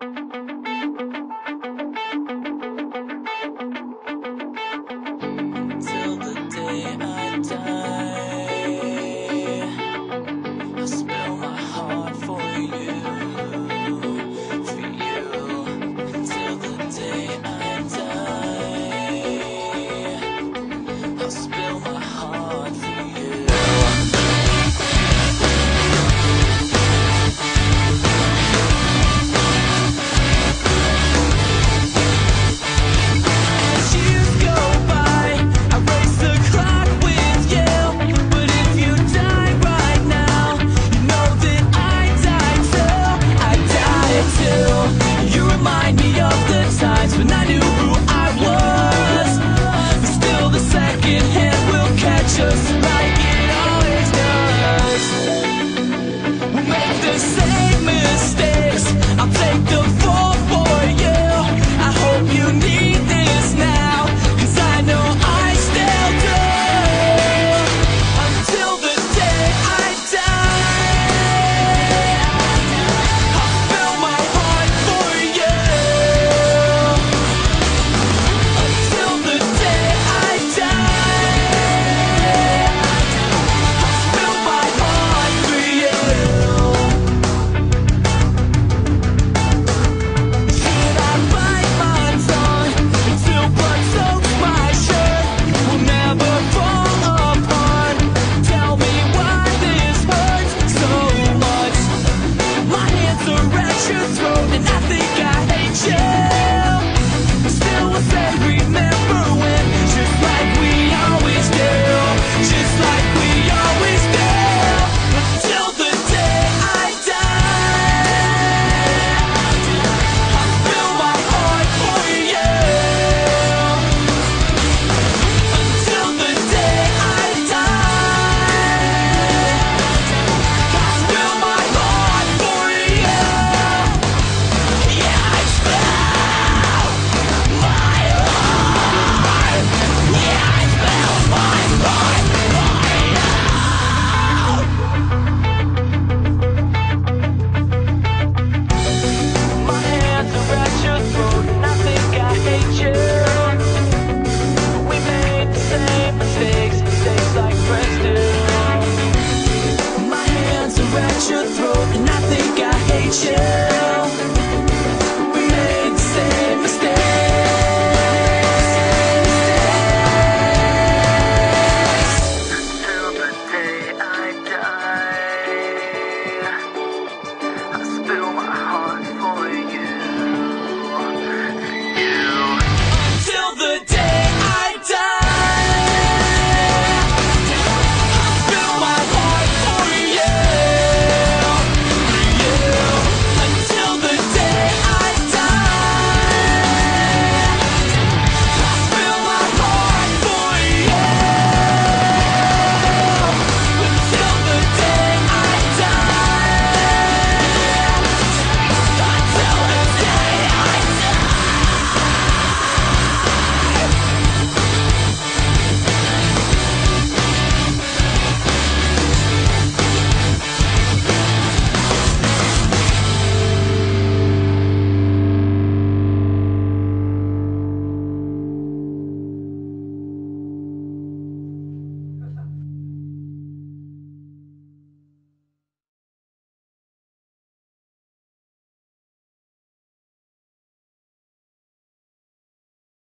Till the day I die, I spill my heart for you, for you. Till the day I die, I'll spill my heart for you. You remind me of the times when I knew who I was, but still the second hand will catch us like it always does. We'll make the same mistakes, I'll take the fall for you. I hope you need this now, 'cause I know I still do. Until the day I die, I'll spill my heart for you. Until the day I die, I'll spill my heart for you. Should I bite my tongue until blood soaks my shirt? We'll never fall apart. Tell me why this hurts so much. My hands are at your throat and I think I hate you, but still we'll say remember when, just like we always do, just like we always do. Until the day I die, I'll spill my heart for you. Until the day I die, I'll spill my heart for you. Yeah, I spill my heart. Yeah, I spill my heart for you. My hands are at your throat and I think I hate you. We made the same mistakes like friends do. My hands are at your throat and I think I hate you.